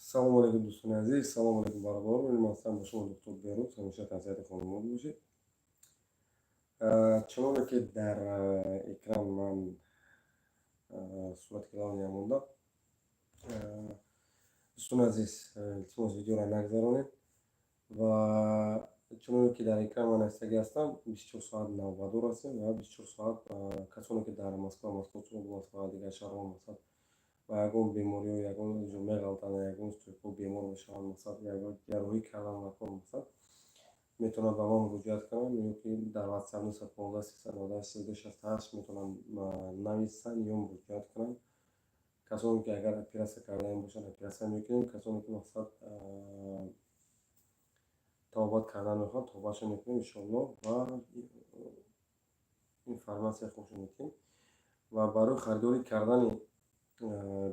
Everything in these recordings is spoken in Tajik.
سلام علیکم دوستان عزیز، سلام علیکم برادر. من هستم با شما دکتر بیروت. همیشه تحصیلات خانواده باشید. چنانه که در اکران من صورت کلام نمونده. دوستان عزیز، التماس ویدیو را نگذارانید و چنانه که در اکران من استگی هستم 24 ساعت نوبادور هستیم و 24 ساعت کسانی که در مسکو دیگر شهرها مثلا و یگان بیماری و یگان جمعه غلطانه یگان استویکو بیمار بشوند مثلا یگان جراحی کردن نکن مثلا میتونن به ما مراجعت کنن یا که در واتساپ 915 390 3268 میتونن نویسن یا مراجعت کنن. کسانی که اگر اپیراسیون کرده این باشن اپیراسیون میکنیم، کسانی که مقصد توبات کردن میخواد توباتشون میکنیم انشالله و اینفرماسیون خوشون میکنیم و برای خریداری کردن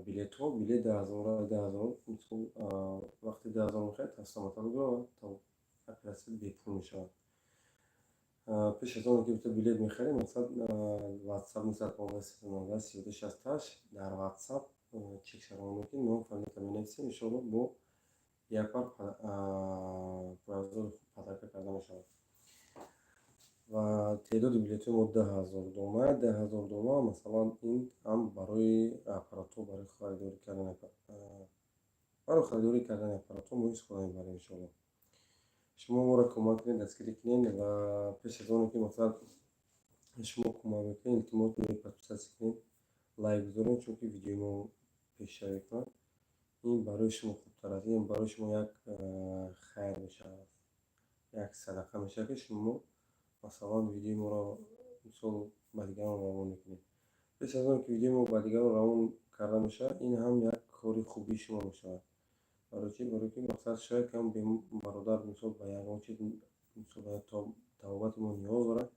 بلیط ها بلیط 10,000 مثل وقتی 10,000 میخواید استامتال رو تا اپیراسیون بیپول میشود. پیش از اون که بلیط میخریم مثلا واتساپ 915 3268 در واتساپ چک شروع میکنیم نام فامیل مینویسیم انشالله با یک بار پرازور پداکه کرده میشود و تعداد بلیط ما 10,000 دومه 10,000 دومه مثلا این هم برای اپاراتور برای خریداری کردن اپاراتور ما استفاده میبریم انشالله. شما ما را کمک کنید دستگیری کنید و پیش از اون که مثلا شما کمک میکنید التماس میکنید پادکست کنید لایک بذارید چون که ویدیو ما پیشروی کنه. این برای شما خوبتر است، این برای شما یک خیر میشه، یک صدقه میشه که شما مثلا ویدیو ما را مثل با دیگران روان میکنید. پیش از اون که ویدیو ما با دیگران روان کرده میشه این هم یک کاری خوبی شما میشه. برای چی؟ برای که مقصد شاید کم برادر مثل با یکان چیز مثل باید توابت ما نیاز داره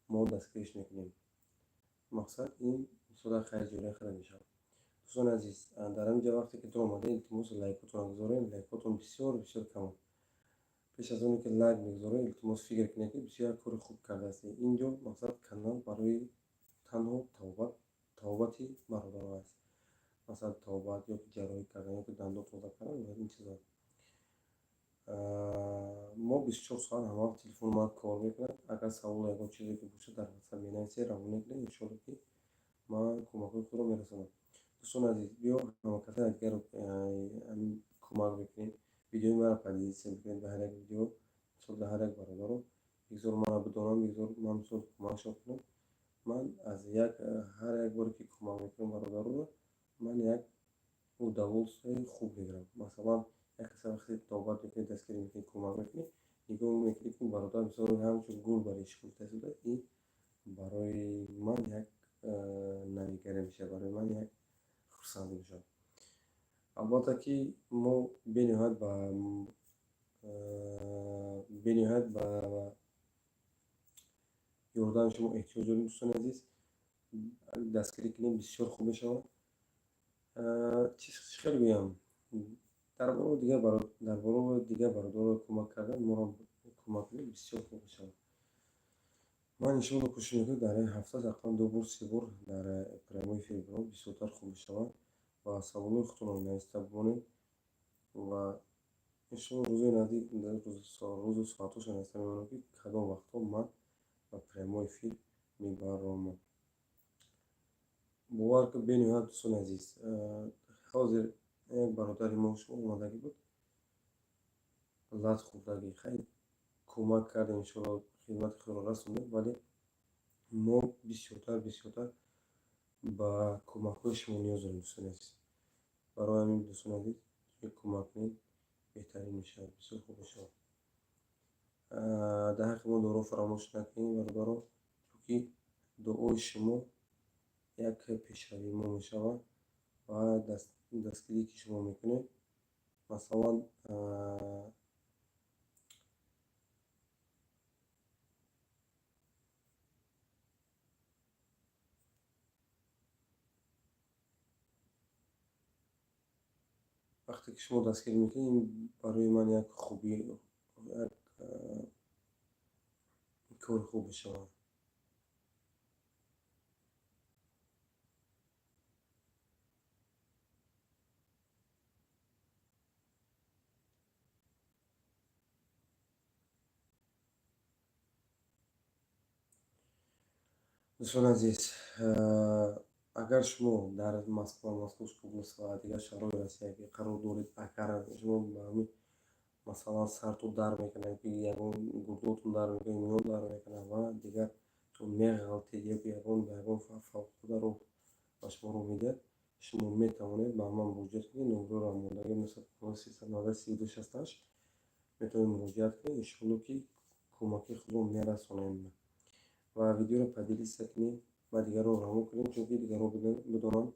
ما دستگیرش میکنیم. مقصد این مثل خیر جوری خیلی میشه. دوستان عزیز، در اینجا وقتی که تو آمده التماس لایکاتون بگذارین، لایکاتون بسیار بسیار کمه. پیش از اونی که لایک بگذارین التماس فکر کنید که بسیار کار خوب کرده است. اینجا مقصد کانال برای تنها توبتی برادر است. مثلا توبت یا جراحی کردن یا دندان تازه کردن و این چیزا. ما 24 ساعت همه تلفن ما کار میکنم. اگر سوال یا چیزی که باشه در واتساپ مینویسید روان کنید انشالله که ما کمک خود رو میرسونم. دوستان عزیز، بیا همه کسی اگر کمک بکنید ویدیو ما را پدیدیس بکنید به هر یک ویدیو مثل به هر یک برادر رو بگذار من بدونم بگذار من مثل کمک شد کنم. من از هر یک باری که کمک میکنم برادر رو من یک удовольствие خوب میگیرم. مثلا یک کسی وقتی توبت میکنید دستگیری میکنید کمک میکنید نگاه میکنید که برادر مثلا همچون گل برای شکل شده این برای من یک نویگری میشه، برای من یک خرسندی میشه. البته که ما بنهایت با یاردن شما احتیاج داریم دوستان عزیز. دستگیری کنید بسیار خوب میشه. چیز خیلی بگم در باره دیگر برادر کمک کردن ما را کمک کنید بسیار خوب میشه. من انشالله کوشش میکنم در این هفته تقریبا 2 بار 3 بار در پرمای فیبرال بسیار خوب میشه و سوالای خودتون رو نوشته بمونید و انشالله روز نزدیک روز ساعتش نوشته میمونم که کدام وقتا من و پرمای فیل میبرم. باور که بنهایت دوستان عزیز حاضر یک برادری ما شما اومدگی بود لط خوردگی خیلی کمک کرده انشالله خدمت خود را رسونده ولی ما بسیارتر با کمک های شما نیاز داریم دوستان عزیز. برای همین دوستان عزیز یک کمک کنید بهترین میشه، بسیار خوب میشه. در حق ما دعا فراموش نکنید برادران چون که دعای شما یک پیشروی ما میشود و دستگیری که شما میکنید مثلا وقتی که شما دستگیری میکنید برای من یک خوبی یک کار خوب میشود. دوستان عزیز، اگر شما در مسکوس област ва дигар шаҳрҳои Россияге қарор доред, агар шумо ба ҳамин масалан сартон дар мекунад ки ягон гурдотон дар мекунад, миён дар мекунад ва дигар то меғалтед ё ягон ба ягон фавқулодда роҳ ба шумо роҳ медиҳад, шумо метавонед ба ман муроҷиат кунед. номеро омодаги 9939268 метавонед муроҷиат кунед. иншоалло ки кӯмаки худро мерасонем ва видеоро поделиться кунед ва дигарро раҳмо кунед, чунки дигарро бидонанд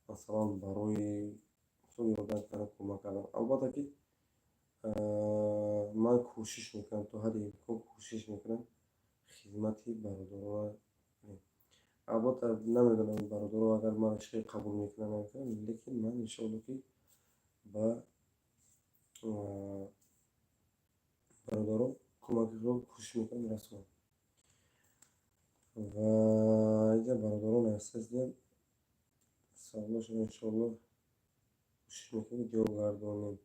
масалан барои худо ёрдам кардан, кӯмак кардан. албатта ки ман кӯшиш мекунам, то ҳадди имкон кӯшиш мекунам хизмати бародаронро кунем. албатта намедонам бародаро агар ман ishqi қабул мекунад намекунад, лекин ман иншоалло ки ба бародаро кӯмакро кӯшиш мекунам расонам. ва ягар бародарон ҳастед, саволошон иншоалло кӯшиш мекунем ҷавоб гардонем.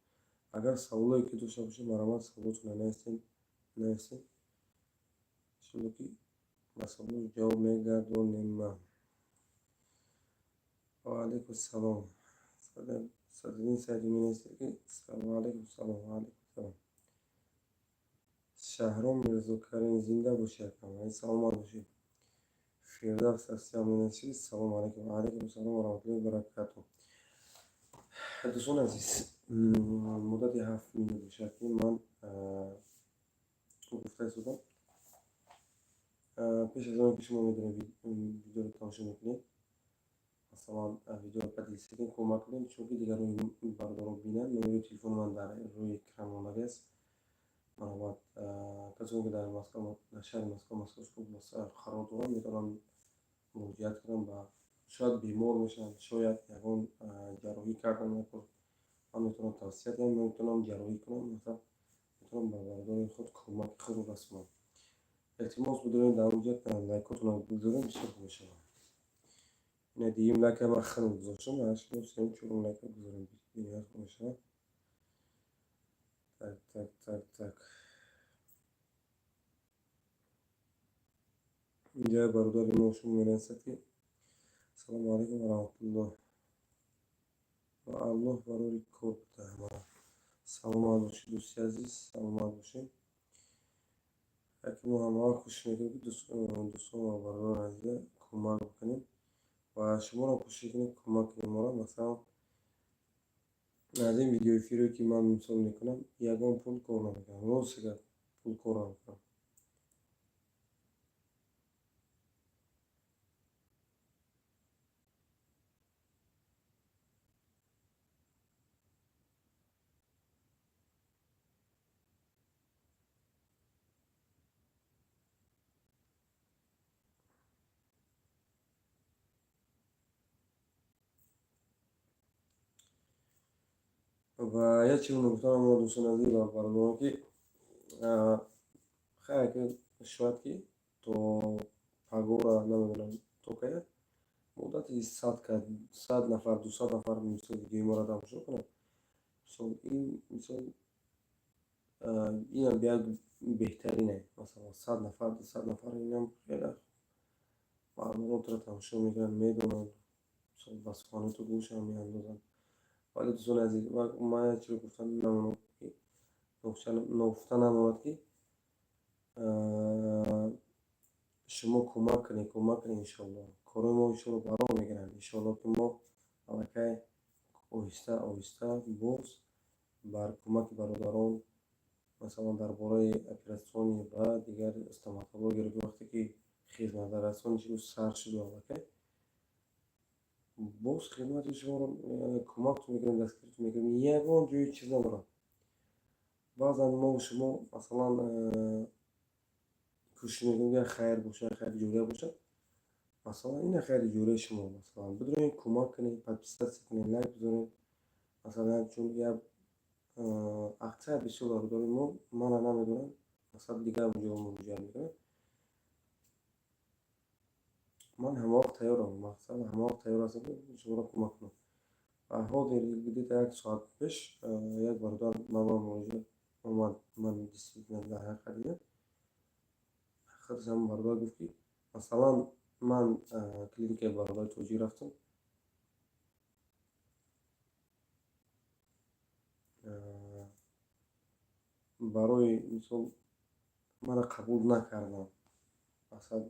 агар саволое ки дошта бошед, марҳамат саволотонро нависед, иншоалло ки ба саволо ҷавоб мегардонем. ва алайкум салом. Садиддин Саиди менависед ки салом алайкум. Салом алайкум. Салом. Шаҳром Мирзокарим зинда бошед акам. Саломат бошед. Фирдавс Асиям менависед салом алайкум. Алайкум салом ва раҳматуллоҳи ва баракатуҳ. دوستان عزیز، مدت 7 ماه باشد که من گفته شدم پیش از آن که شما میدونید ویدیو رو تماشا میکنید، مثلا ویدیو رو پدیدیسی کنید، کمک کنید، چون که دیگر روی برادران بینن. نمره تلفن من در روی اکران آمده است. مرحبا. کسانی که در مسکو، در شهر مسکو قرار دارن میتونن مراجعت کنن و شاید بیمار میشن، شاید یگان جراحی کردن نکنن. من میتونم توصیه کنم، میتونم جراحی کنم، مثلا میتونم به برادر خود کمک خود رو رسونم. التماس بدونید در اونجا لایکاتون رو بگذارید، بسیار خوب میشه. نه دیگه لایک هم اخر گذاشتم، هشت نو سیم چون لایک بگذاریم ببینید خوب میشه. تک اینجا برادر ما شما میرسه که سلام علیکم و رحمت الله و الله برای کار بده. سلامت باشید دوستی عزیز، سلامت باشید. اگه ما همه خوش میکنیم دوستان و برادران عزیز کمک بکنیم و شما را خوشی کنید کمک کنیم ما را. مثلا از این ویدیو فیروی که من مثال میکنم یگان پول کار نمیکنم، روز که پول کار نمیکنم. و یه چیزی نگفتم ما دوستان عزیز و برادران که خیلی که شاید که تو پاگورا نمیدونم تو که مدتی 100 نفر 200 نفر مثل ویدیو ما را تماشا کنه. این مثال این هم بیاد بهترینه. مثلا 100 نفر 200 نفر این هم خیلی برادران تو را تماشا میکنن، میدونن، مثلا بس خانه تو گوش هم میاندازن. ولی دوستان عزیز من چرا گفتم نماند که نگفتن نماند که شما کمک کنید انشالله کارای ما انشالله برام میگیرن. انشالله که ما الکی آهسته باز بر کمک برادران مثلا درباره اپراسیون و دیگر استоматология رو وقتی که خدمت رسانش سر شد الکی باز خدمت شما رو کمکتون میکنیم، دستگیرتون میکنیم. یگان جوی چیز ندارم. بعضا ما و شما مثلا کوشش میکنیم که خیر باشه، خیر جوره باشه. مثلا این خیر جوره شما مثلا بدونید کمک کنید، پادپیساسی کنید، لایک بزنید. مثلا چون یه اکثر بسیار داریم ما من نمیدونم مثلا دیگه اونجا مراجعه میکنه. من همه وقت تیارم، مثلا همه وقت تیار هستم که شما را کمک کنم. حاضر بدید 1 ساعت پیش یک برادر من مراجعه اومد، من دیسپلین در حق دیدم. خودش هم برادر گفت که مثلا ман клиникаи бародари тоҷик рафтам. Барои мисол мара қабул накардам. Асад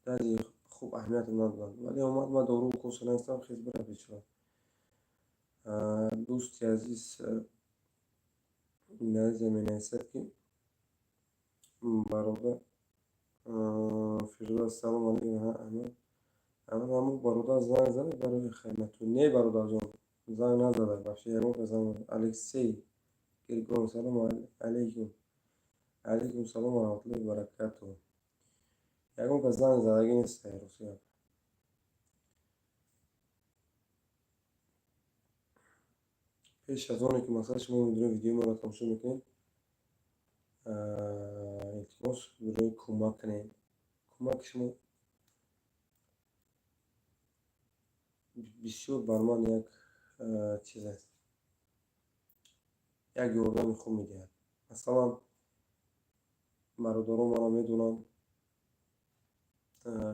дази хуб аҳамиятам надодам. Вале омад ма дору укол шунастам, хез бира бечора. Дӯсти азиз назия менависад, ки бародар Фирдавс, салом алейкум. Ҳамаи бародар занг зада барои хаймату. Не бародарҷон, занг назада. Бахшед, ягон кас занг зада. Алексей Киркоров, салом алейкум. Алейкум салом ва раҳматуллоҳи ва баракатуҳ. Ягон кас занг задаги нест. Рости гап. пеш аз оне ки масалан шумо видеои моро тамошо мекунед, илтимос бирои кӯмак кунед. Кӯмаки шумо бисёр бар ман як чиз аст, як ёрдами хуб медиҳад. Масалан бародарон маро медонанд,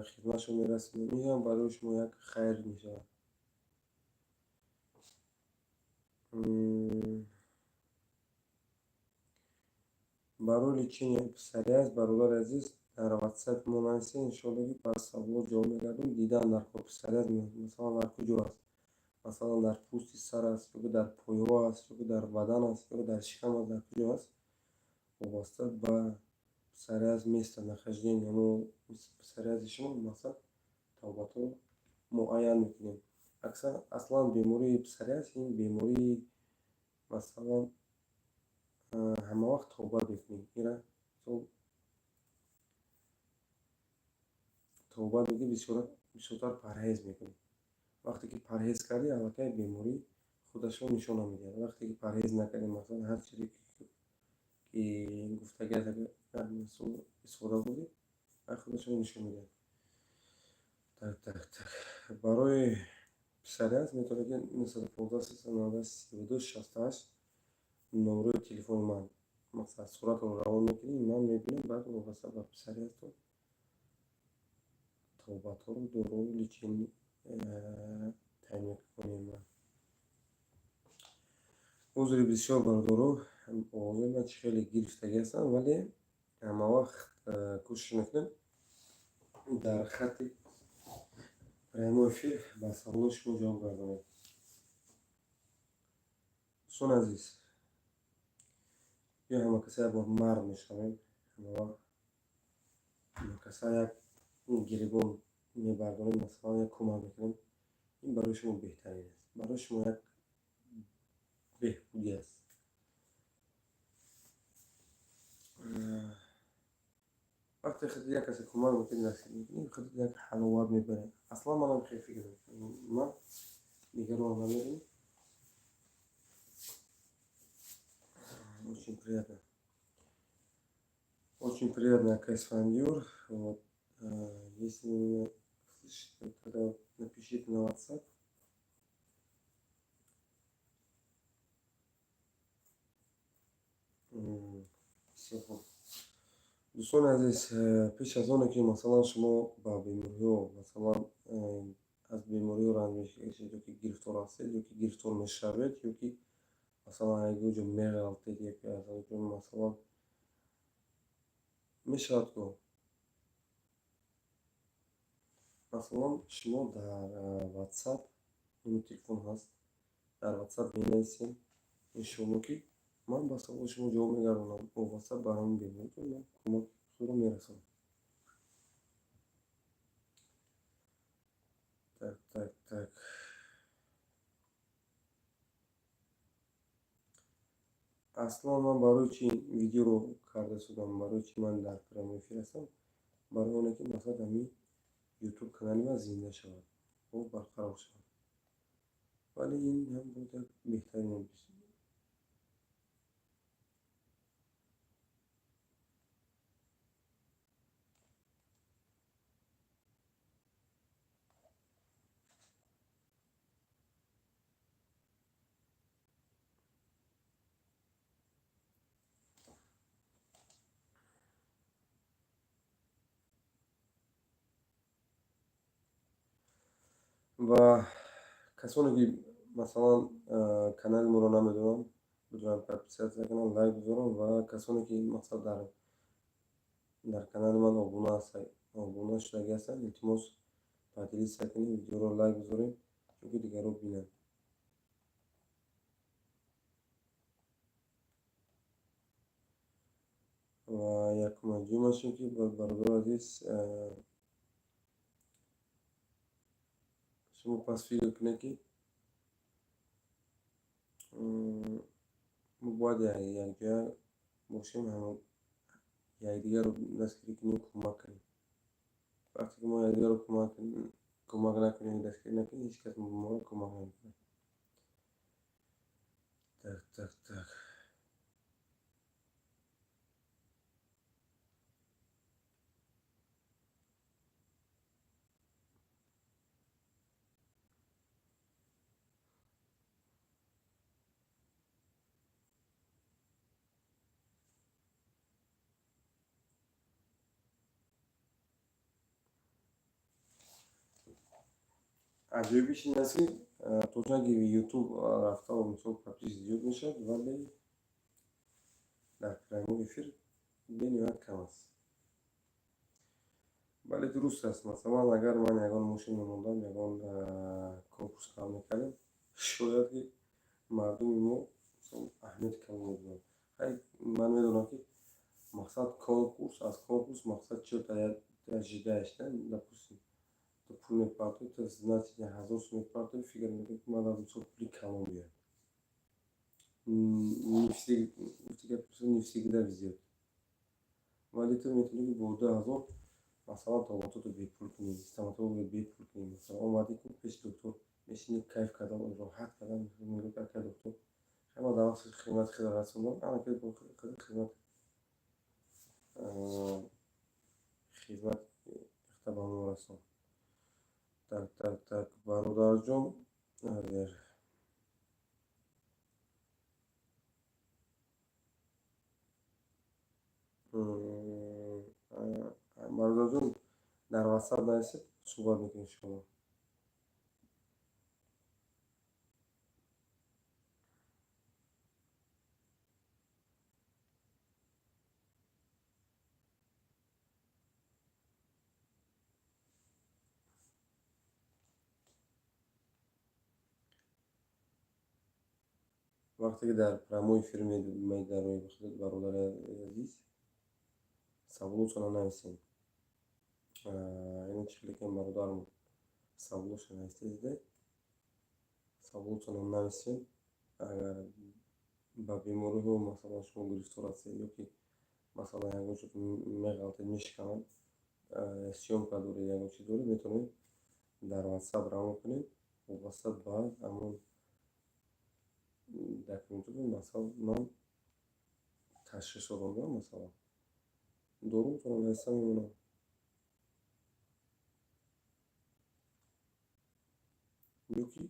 хидматшон мерасем, мегӯям барои шумо як хайр мешавад. барои личини писаре аст, бародари азиз, дар WhatsApp мо нависед, иншоалло ки ба саволот ҷавоб мегардим. Дидан дар ко писаре аст, масалан дар куҷо аст? Масалан дар пӯсти сар аст, ёки дар поёҳо аст, ёки дар бадан аст, ёки дар шикам аст, дар куҷо аст? Вобаста ба писаре аст место нахождения. Мо писаре азди шумо мақсад тавбато муайян мекунем. Аслан бемории писаре аст, ин бемории масалан ҳама вақт тавбат мекунем. Ира тавбат мекунем, бисёртар парҳез мекунем. вақте ки парҳез кардем, аллакай беморӣ худашро нишона медиҳад. вақте ки парҳез накардем, масалан ҳар чизе ки гуфтагӣ истифода бурдем, худашро нишон медиҳад. Барои писаре аст, метавонед 915 номерои телефони ман. Мақсад суратро равон мекунем, ман мебинам, баъд вобаста ба писаре астон тавбатҳоро дору личин таъин мекунем. узри бисёр бародаро, овозои ман чӣ хеле гирифтагӣ ҳастанд, вале ҳама вақт кӯшиш мекунем дар хатти прямой эфир ба саволоти шумо ҷавоб гардонем. дӯстон азиз, биё ҳама каса якбор мард мешавем. ҳама вақт ҳама каса як гирибон мебардорем, масалан як кӯмак мекунем. ин барои шумо беҳтарин аст, барои шумо як беҳбудӣ аст. вақте худд як касе кӯмак мекунед, насиҳат мекунед, худд як ҳаловат мебаред. Аслан манам хеле фикр мекунам, ман дигаронам намебинем. Очень приятно. Очень приятно, Кайсфандюр. Вот. Если вы меня слышите, тогда напишите на WhatsApp. Всего. дӯстони азиз, пеш аз оне ки масалан шумо ба бемориҳо, масалан аз бемориҳо ранҷ мекашед, ёки гирифтор ҳастед, ёки гирифтор мешавед, ёки масалан ягоҷо меғалтед, ёки аз онҷо масалан мешавад ки масалан шумо дар WhatsApp, номери телефон ҳаст, дар WhatsApp менависед, иншоалло ки ман ба саволи шумо ҷавоб мегардонам. вобаста ба ҳамин беморӣ ман кӯмаки худро мерасонам. Так. Аслан ман барои чӣ видеоро карда шудам, барои чӣ ман дар прямой эфир ҳастам? Барои оне ки мақсад ҳамин YouTube канали ман зинда шавад, барқарор шавад. Вале ин ҳам боз як беҳтарин ва касоне ки масалан канали моро намедонанд бидунанд подписатсия кунанд, лайк гузоранд ва касоне ки мақсад дар канали ман обуна шудагӣ ҳастанд, илтимос подписия кунед, видеоро лайк гузоред, чунки дигарро бинанд. ва якуманҷумаш ин ки бародари азиз, шумо пас фикр кунед ки мо бояд якҷоя бошем, якдигарро дастгирӣ кунем, кӯмак кунем. вақте ки мо якдигарро кӯмак накунем, дастгирӣ накунем, ҳеҷ кас моро кӯмак намекунад. Так. аҷоибиш ин аст ки то ки ютуб рафта мисол подпис зиёд мешавад, вале дар прямой эфир бениҳоят кам аст. вале дуруст аст. Масалан, агар ман ягон мошин мемондам, ягон конкурс қабул мекардем, шояд ки мардуми мо аҳамияти кам медонанд. Ман медонам ки мақсад конкурс, аз конкурс мақсад чилта ожидаешь, допустим, то пул мепартои, то значит 1000 сом мепартои, фикр мекунӣ ки ман аз мисол пули калон биёяд. нифсигида зиёд. Вале ту метавонӣ ки бо 2000 масалан табобатотро бепул кунӣ, стоматологро бепул кунӣ. Масалан омадӣ ки пеши доктор мешинӣ, кайф кардан, роҳат кардан, мегӯӣ ки ака доктор, ман дар вақти хидмати худро расондам, анака бо хидмат ихта ба мо расон. Так, бародарҷон, агар бародарҷон дар ватсап нависед, суҳбат мекунем шумо. вақте ки дар прямой эфир медароем бародари азиз, саволотро нависем. ин чиқли ки бародарм саволотро нависида, саволотро нависем. агар ба бемориҳо масалан шумо гирифтор ҳастед, ё ки масалан ягон чиз меғалтед, мешиканад, сёмка доред, ягон чиз доред, метавонед дар ватсап равон кунед, вобаста ба ҳамон документҳо. масалан ман ташхисро додам, масалан доруутро нависта мемонам. ё ки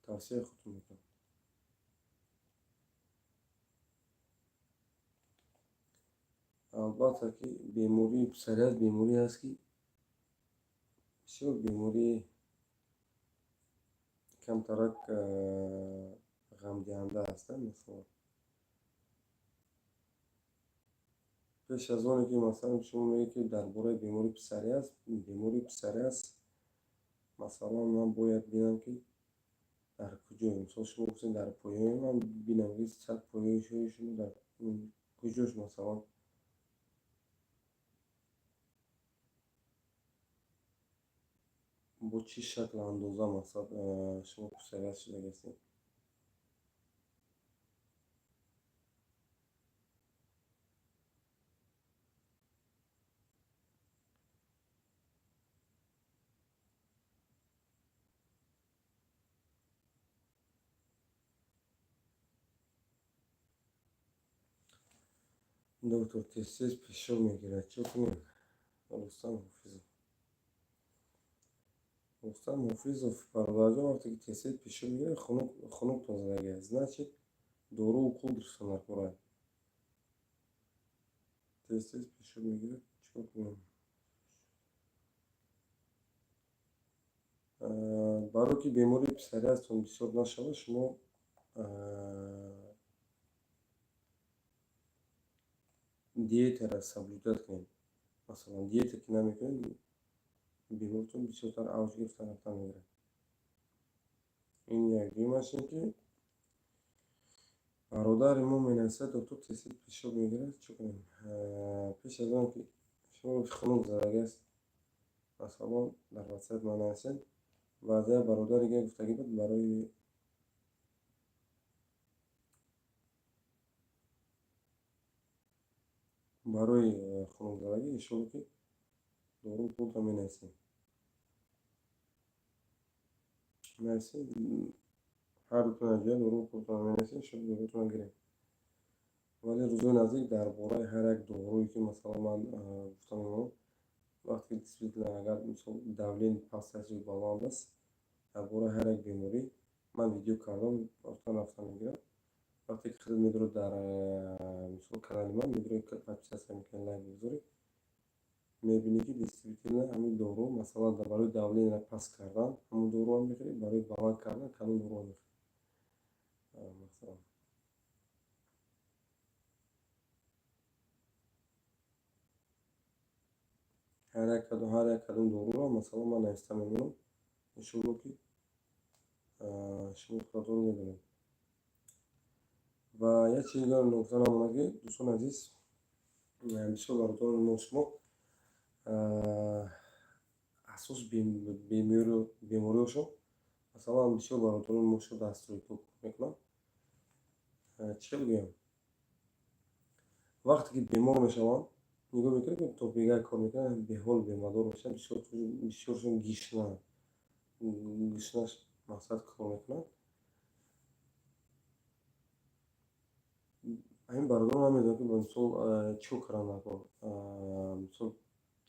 тавсияи худтон мекунам. албатта ки бемории писарият беморие аст ки бисёр бемории камтарак ғамдиҳанда аст. Масалан пеш аз оне ки масалан шумо мегӯед ки дар бораи бемории писария аст, масалан ман бояд бинам ки дар куҷоем. Мисол шумо гуфтед дар поёем, ман бинам ки сад поёишои шумо дар куҷош, масалан бо чӣ шакл андоза мақсад шумо писарият шудагӣ ҳастед. доктор тез пешоб мегирад, чӣ кунем? рустам ҳофизов, бародарҷон, вақте ки тез пешоб мегирад, хунуктон задагӣ аст, значит дору укол гирифтан дар кора. Тез пешоб мегирад, чикор кунем? барои ки бемории писариастон бисёр нашавад, шумо диетаро соблюдат кунед. Масалан, диета ки намекунед, беморитон бисёртар авҷ гирифта рафта мегирад. Ин як. Дуюмаш ин ки бародари мо менависад, доктор тести пешоб мегирад, чӣ кунем? Пеш аз он ки шумо хунук задагаст, масалан дар ватсап менависед, баъд як бародар дигар гуфтагӣ буд барои хунукзадагӣ иншоалло ки дору пулро менависем. ҳар дутун аз ҷоя дору пулро менависем, шумо дорутро гирем. вале рӯзои наздик дар бораи ҳар як дорӯе ки масалан ман гуфтам имон, вақте действительно агар мисол давлени паст аст ё баланд аст, дар бораи ҳар як беморӣ ман видео кардам, рафтан мегирам. вақте ки худат медоред дар мисол канали ман медоред подписатсия мекунед, лайк мегузоред, мебинед ки действительно ҳамин дору масалан барои давлениро паст кардан ҳамун доруро мехӯред, барои баланд кардан камин доруро мехӯред. Масалан ҳар як кадом доруро масалан ман нависта мемонам, иншоалло ки шумо худатон медонед. ва як чизи дигар нукта намонад ки дӯстон азиз, бисёр бародарони мо шумо асос бемориҳошон, масалан бисёр бародарони мо шумо даструи кор мекунанд. Чӣ бигӯям? вақте ки бемор мешаванд, нигоҳ мекунед ки то бегак кор мекунанд, беҳол бемадор мешаванд, бисёршон гишнаш мақсад кор мекунанд. ҳамин бародарон намедонанд ки мисол чӣ кардан накор, мисол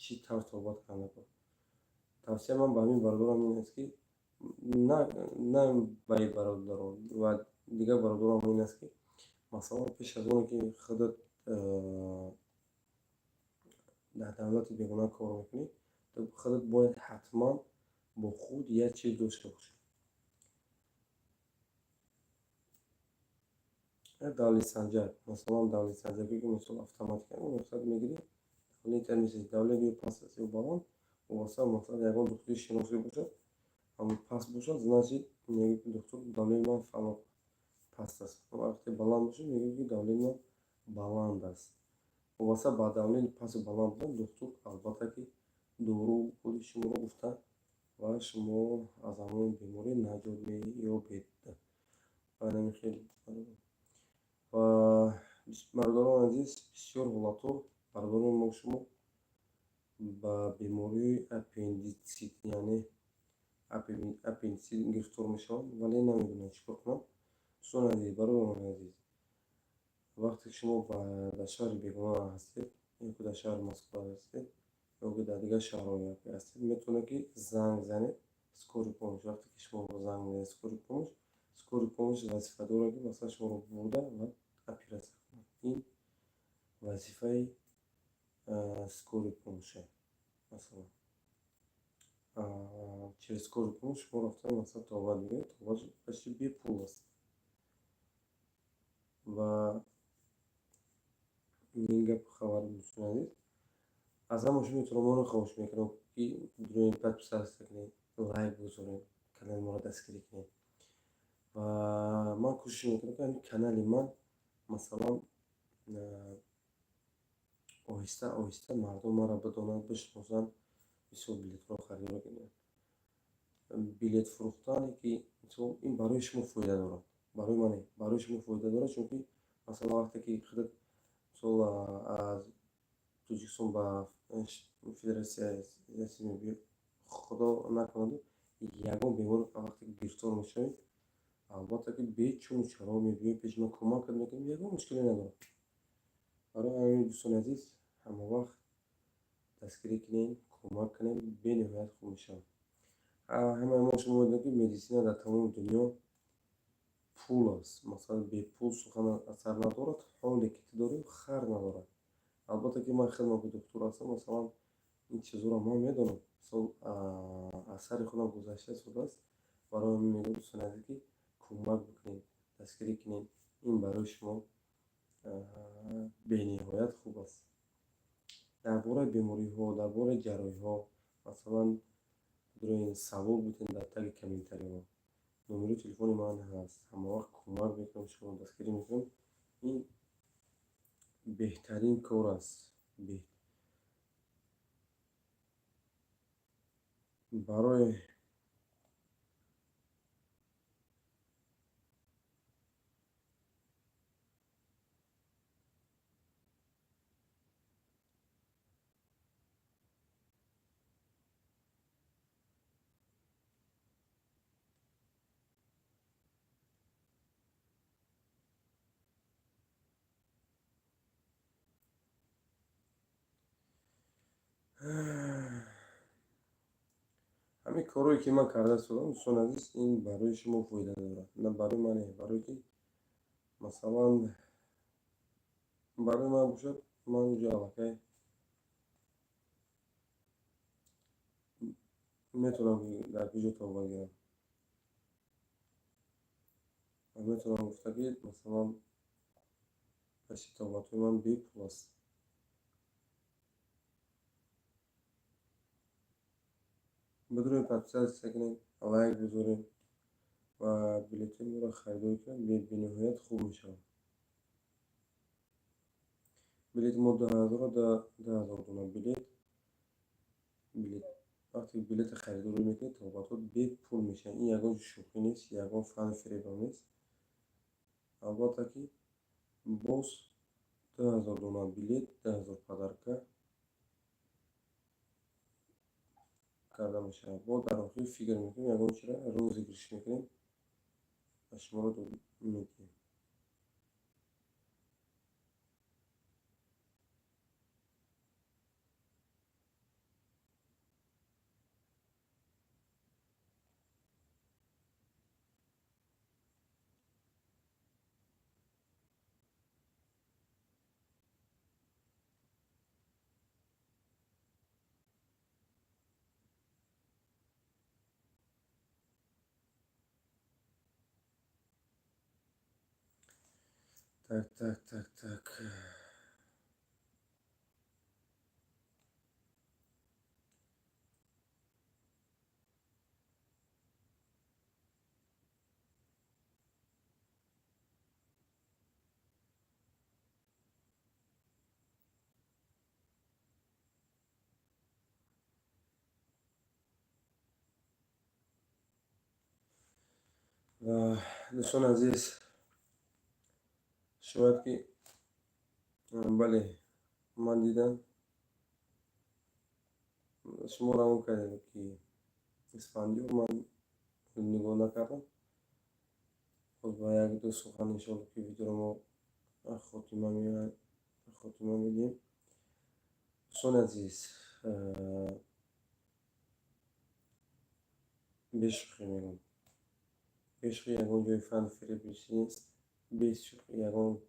чӣ тавр соҳбат кардан накор. тавсияи ман ба ҳамин бародарам ин аст ки на ба ин бародарон ва дигар бародарам ин аст ки масалан пеш аз оне ки худат дар давлати бегона кор мекунед, худат бояд ҳатман бо худ як чиз дошта бошед. давлетсанҷак, масалан давлетсанҷаке ки мисол автоматика мақсад мегиред, давлетиро месазед, давлет ё паст аст ё баланд, вобаста мақсад ягон духтури шиносе бошад, ҳамн паст бошад, значит мегӯед ки доктор давлени ман фалон паст аст. вақте баланд бошад, мегӯед ки давлени ман баланд аст. вобаста ба давлени пасту баланд будан доктор албатта ки дору худи шуморо гуфта ва шумо аз ҳамон беморӣ наҷот меёбед. ва бародарони азиз, бисёр ҳолатҳо бародарони мо шумо ба бемории аппендитсит, яъне аппендитсит гирифтор мешаванд, вале намедонанд чӣ кор кунанд. дӯстон азиз, бародарони азиз, вақте шумо дар шаҳри бегона ҳастед, ё ки дар шаҳри Москва ҳастед, ё ки дар дигар шаҳрҳое ҳастед, метавонед ки занг занед скории помощ. вақте ки шумо занг мезанед скории помощ вазифа дорад ки масалан шуморо бурда ва оператсия кунад. ин вазифаи скории помощ аст. масалан через скории помощ шумо рафта масалан тобат мегиред, тобат почти бепул аст. ва ин гап хабари дӯстон азиз, аз ҳама шумо эҳтиромона хоҳиш мекунам ки бироед подписатсия кунед, лайк бигузоред, канали моро дастгирӣ кунед. ва ман кӯшиш мекунам ки ҳамин канали ман масалан оҳиста оҳиста мардум маро бидонанд, бишносанд, бисёр билетҳоро харидор кунанд. билет фурӯхтане ки мисол ин барои шумо фоида дорад, барои ман не, барои шумо фоида дорад, чунки масалан вақте ки худат мисол аз Тоҷикистон ба федератсияи худо накунад ягон бемор вақте ки гирифтор мешавед, албатта ки бечун чаро мебиёед пеши ман кӯмакат мекунем, ягон мушкиле надорад. барои ҳамин дӯстон азиз, ҳама вақт дастгирӣ кунед, кӯмак кунед, бениҳоят хуб мешавад. ҳамаи мо шумо медонед ки медисина дар тамоми дунё пул аст. масалан бепул сухан сар надорад, ҳоле ки ту дорем хар надорад. албатта ки ман хеле мо ки доктор ҳастам, масалан این چیزها رو ما میدونم. از سر خودم گذشته شده است. برای من میگم دوستان عزیزی که کمک بکنین، دستگیری کنین. این برای شما بینهایت خوب است. درباره بیماری ها، درباره جراحی ها، مثلا روی سوال بودین در تگ کامنتری ها. نمره تلفن من هست، همه وقت کمک میکنم، شما دستگیری میکنم. این بهترین کار است برای همین کارهایی که من کرده شدم دوستان عزیز، این برای شما فایده دارد، نه برای منه. برای که مثلا برای من باشد، من اونجا علاقه میتونم در کجا تا بگیرم و میتونم گفته که مثلا پس تابت من بی پلاس بدون پرچز سکنیم، لایک بذاریم و بلیت ما رو خریداری کنیم. به نهایت خوب میشه. بلیت ما 10,000 دونم بلیت وقتی بلیت خریداری میکنید تابطات بی پول میشه. این یگان شوخی نیست، یگان فن فریب نیست. البته که باز 10,000 دونم بلیت 10,000 پدرکه کرده میشه. با در آخر فکر میکنیم یگان چرا روزی گریش میکنیم و شما رو میکنیم. تک تک تک تک. دوستان عزیز، شاید که بله من دیدم شما را اون کردیم که اسفندی رو من نگاه نکردم. خب با یک دو سخن انشاءالله که ویدیو رو ما خاتمه میدیم. دوستان عزیز، بشوخی میگم، بشوخی یکان جای فن فریب نیست. بشوخی یکان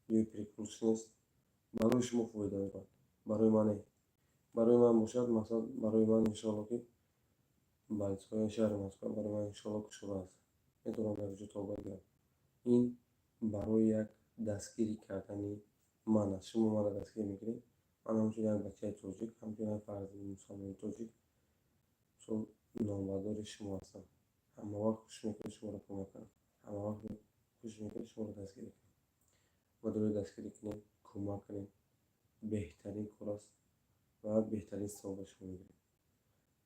جای پریکولس نیست. برای شما فایده دارد، برای من برای من باشد. مثلا برای من انشاءالله که بچه‌های شهر مسکن برای من انشاءالله که شده است، میتونم در وجود تا بگیرم. این برای یک دستگیری کردنی من است. شما مرا دستگیر میکنید، من همچون یک بچه تاجیک، همچون یک فرد مسلمان تاجیک چون نامبردار شما هستم. همه وقت خوش میکنه شما را کمک کنم، همه وقت خوش میکنه شما را دستگیری کنم و دروی دستگیری کنیم، کمک کنیم. بهترین کار است و بهترین ثواب شما میگیریم.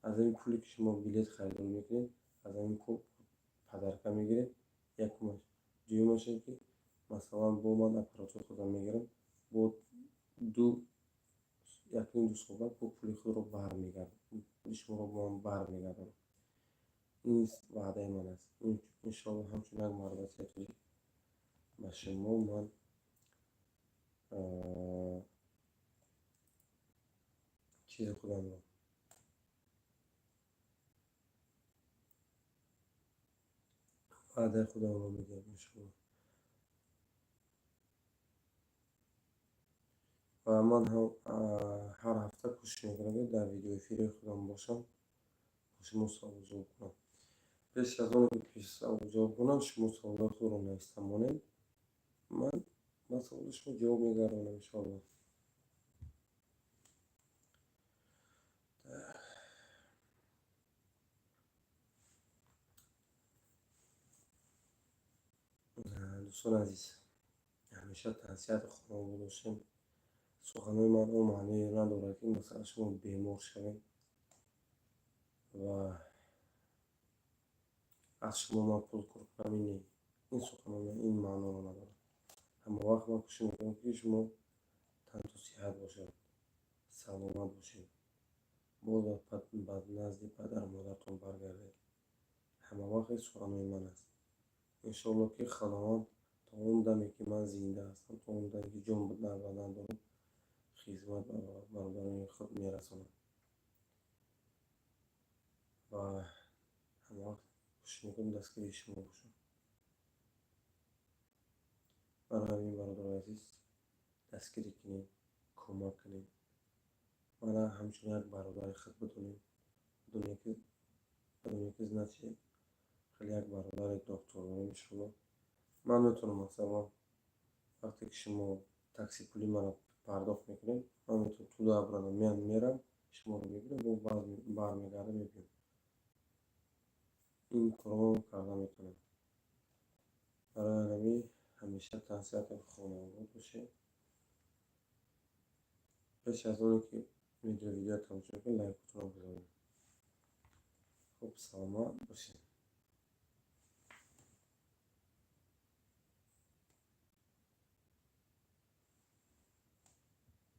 از این پولی که شما بلیت خریداری میکنید، از این پول پدرکه میگیرید. یک کمک دومش که مثلا با من اپراتور خودم میگیرم، با دو یکی دو صحبت با پولی خود رو برمیگردم، پولی شما رو با من برمیگردم. این وعده من است. انشاءالله همچون یک محبت به شما من چیز خودم رو وعده خودم رو میگم انشاءالله. و من هم هر هفته کوشش میکنم که در ویدیو افیری خودم باشم، با شما سوال جواب کنم. پیش از آن که پیش سوال جواب کنم شما سوالات رو نوشته مانید، من سوال شما جواب میگردم انشاءالله. دوستان عزیز، همیشه تنصیحات خودم رو داشتیم. سخنهای من اون معنی ندارد که مثلا شما بیمار شوید و از شما من پول کنم. این سخنهای من این معنا رو ندارد. همه وقت من کوشش میکنم که شما تن تو صحت باشد، سلامت باشید، باز بعد نزد پدر مادرتون برگردید. همه وقت این سخنهای من است. انشاءالله که خداوند تا اون دمی که من زنده هستم، تا اون دمی که جان در بدن دارم، خدمت برادران خود میرسانم و همه وقت کوشش میکنم دستگیری شما باشم. برای همین برادر عزیز دستگیری کنید، کمک کنید. من همچون یک برادر خود بدونید که نچه خیلی یک برادر یک دکتر انشاءالله. من میتونم مثلا وقتی که شما تاکسی پولی من پرداخت میکنیم، من میتونم تو دو میرم شما رو میگیرم و برمیگردم میبینم. این کارو کرده میتونم. برای همین همیشه تنصیحات خانواده باشه. پیش از اون که ویدیو تماشا کنید لایک بتونم بزنید. خب سلامت باشید.